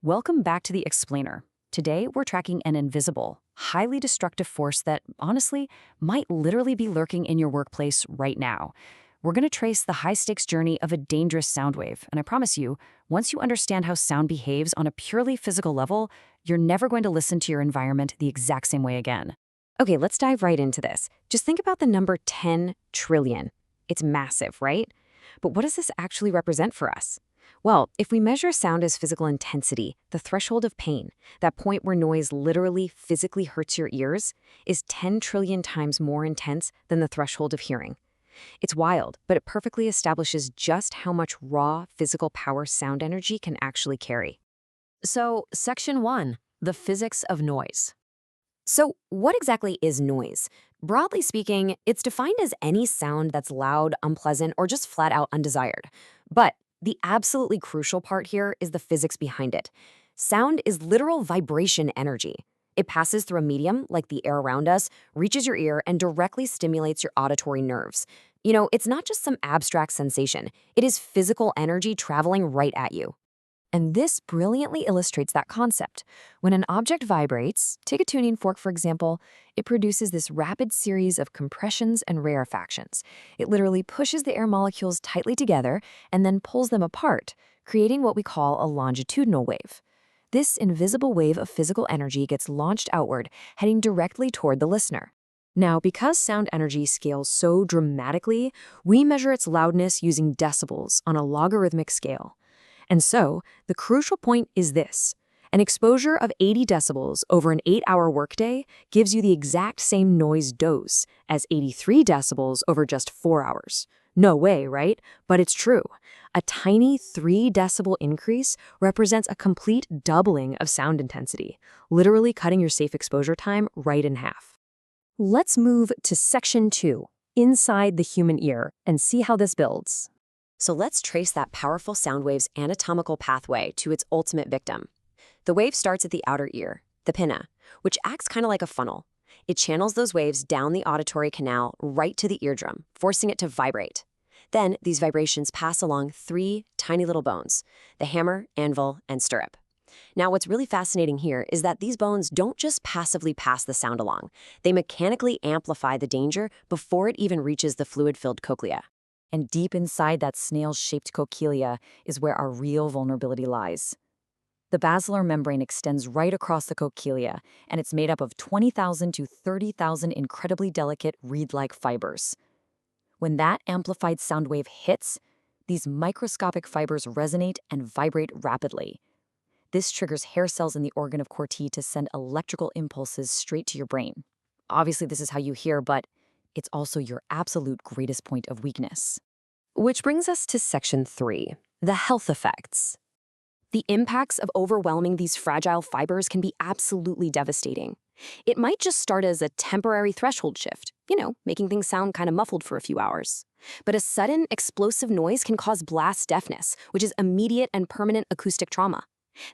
Welcome back to the Explainer. Today, we're tracking an invisible, highly destructive force that, honestly, might literally be lurking in your workplace right now. We're going to trace the high-stakes journey of a dangerous sound wave, and I promise you, once you understand how sound behaves on a purely physical level, you're never going to listen to your environment the exact same way again. Okay, let's dive right into this. Just think about the number 10 trillion. It's massive, right? But what does this actually represent for us? Well, if we measure sound as physical intensity, the threshold of pain, that point where noise literally physically hurts your ears, is 10 trillion times more intense than the threshold of hearing. It's wild, but it perfectly establishes just how much raw physical power sound energy can actually carry. So, Section 1, the physics of noise. So, what exactly is noise? Broadly speaking, it's defined as any sound that's loud, unpleasant, or just flat out undesired. But the absolutely crucial part here is the physics behind it. Sound is literal vibration energy. It passes through a medium, like the air around us, reaches your ear, and directly stimulates your auditory nerves. It's not just some abstract sensation. It is physical energy traveling right at you. And this brilliantly illustrates that concept. When an object vibrates, take a tuning fork for example, it produces this rapid series of compressions and rarefactions. It literally pushes the air molecules tightly together and then pulls them apart, creating what we call a longitudinal wave. This invisible wave of physical energy gets launched outward, heading directly toward the listener. Now, because sound energy scales so dramatically, we measure its loudness using decibels on a logarithmic scale. And so, the crucial point is this. An exposure of 80 decibels over an 8-hour workday gives you the exact same noise dose as 83 decibels over just 4 hours. No way, right? But it's true. A tiny 3 decibel increase represents a complete doubling of sound intensity, literally cutting your safe exposure time right in half. Let's move to Section 2, inside the human ear, and see how this builds. So let's trace that powerful sound wave's anatomical pathway to its ultimate victim. The wave starts at the outer ear, the pinna, which acts kind of like a funnel. It channels those waves down the auditory canal right to the eardrum, forcing it to vibrate. Then these vibrations pass along 3 tiny little bones, the hammer, anvil, and stirrup. Now, what's really fascinating here is that these bones don't just passively pass the sound along. They mechanically amplify the danger before it even reaches the fluid-filled cochlea. And deep inside that snail-shaped cochlea is where our real vulnerability lies. The basilar membrane extends right across the cochlea, and it's made up of 20,000 to 30,000 incredibly delicate reed-like fibers. When that amplified sound wave hits, these microscopic fibers resonate and vibrate rapidly. This triggers hair cells in the organ of Corti to send electrical impulses straight to your brain. Obviously, this is how you hear, but it's also your absolute greatest point of weakness. Which brings us to Section 3, the health effects. The impacts of overwhelming these fragile fibers can be absolutely devastating. It might just start as a temporary threshold shift, making things sound kind of muffled for a few hours. But a sudden, explosive noise can cause blast deafness, which is immediate and permanent acoustic trauma.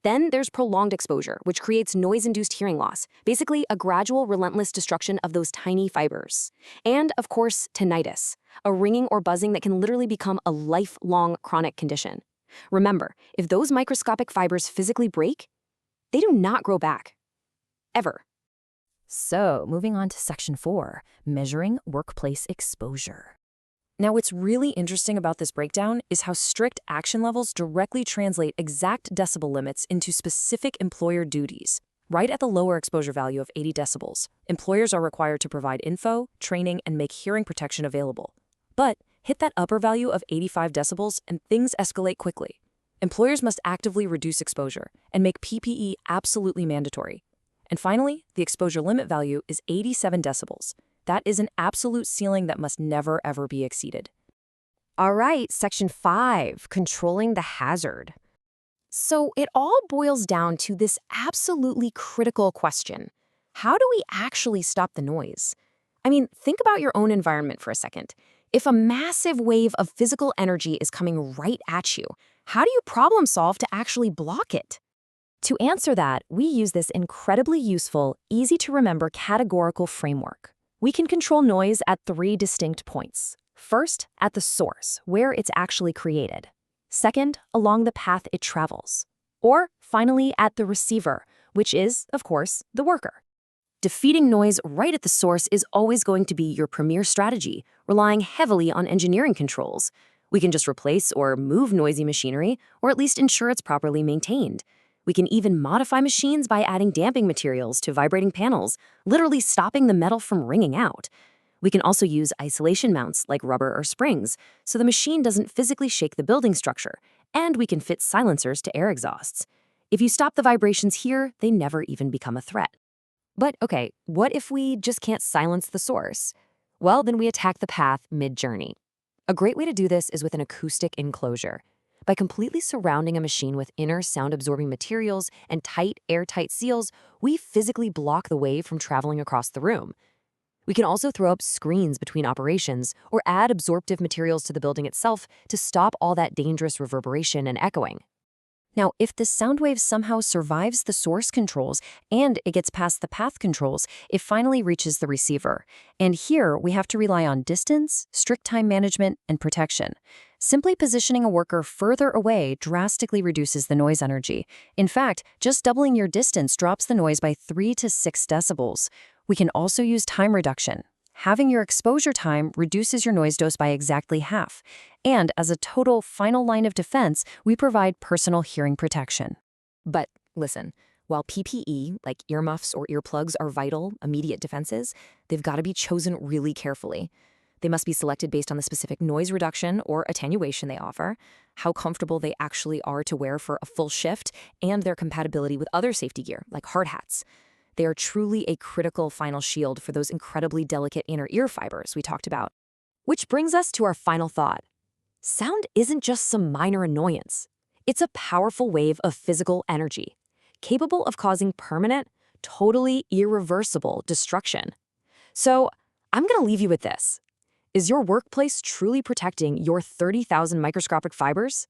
Then there's prolonged exposure, which creates noise-induced hearing loss, basically a gradual, relentless destruction of those tiny fibers. And, of course, tinnitus, a ringing or buzzing that can literally become a lifelong chronic condition. Remember, if those microscopic fibers physically break, they do not grow back. Ever. So, moving on to Section 4, measuring workplace exposure. Now, what's really interesting about this breakdown is how strict action levels directly translate exact decibel limits into specific employer duties. Right at the lower exposure value of 80 decibels, employers are required to provide info, training, and make hearing protection available. But hit that upper value of 85 decibels and things escalate quickly. Employers must actively reduce exposure and make PPE absolutely mandatory. And finally, the exposure limit value is 87 decibels. That is an absolute ceiling that must never, ever be exceeded. All right, Section 5, controlling the hazard. So it all boils down to this absolutely critical question. How do we actually stop the noise? I mean, think about your own environment for a second. If a massive wave of physical energy is coming right at you, how do you problem solve to actually block it? To answer that, we use this incredibly useful, easy-to-remember categorical framework. We can control noise at 3 distinct points. First, at the source, where it's actually created. Second, along the path it travels. Or, finally, at the receiver, which is, of course, the worker. Defeating noise right at the source is always going to be your premier strategy, relying heavily on engineering controls. We can just replace or move noisy machinery, or at least ensure it's properly maintained. We can even modify machines by adding damping materials to vibrating panels, literally stopping the metal from ringing out. We can also use isolation mounts like rubber or springs, so the machine doesn't physically shake the building structure, and we can fit silencers to air exhausts. If you stop the vibrations here, they never even become a threat. But okay, what if we just can't silence the source? Well, then we attack the path mid-journey. A great way to do this is with an acoustic enclosure. By completely surrounding a machine with inner sound-absorbing materials and tight, airtight seals, we physically block the wave from traveling across the room. We can also throw up screens between operations or add absorptive materials to the building itself to stop all that dangerous reverberation and echoing. Now, if the sound wave somehow survives the source controls and it gets past the path controls, it finally reaches the receiver. And here, we have to rely on distance, strict time management, and protection. Simply positioning a worker further away drastically reduces the noise energy. In fact, just doubling your distance drops the noise by 3 to 6 decibels. We can also use time reduction. Having your exposure time reduces your noise dose by exactly half. And as a total final line of defense, we provide personal hearing protection. But listen, while PPE, like earmuffs or earplugs, are vital, immediate defenses, they've got to be chosen really carefully. They must be selected based on the specific noise reduction or attenuation they offer, how comfortable they actually are to wear for a full shift, and their compatibility with other safety gear, like hard hats. They are truly a critical final shield for those incredibly delicate inner ear fibers we talked about. Which brings us to our final thought. Sound isn't just some minor annoyance. It's a powerful wave of physical energy, capable of causing permanent, totally irreversible destruction. So, I'm going to leave you with this. Is your workplace truly protecting your 30,000 microscopic fibers?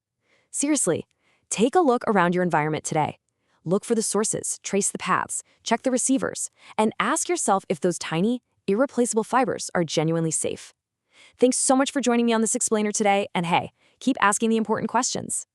Seriously, take a look around your environment today. Look for the sources, trace the paths, check the receivers, and ask yourself if those tiny, irreplaceable fibers are genuinely safe. Thanks so much for joining me on this explainer today, and hey, keep asking the important questions.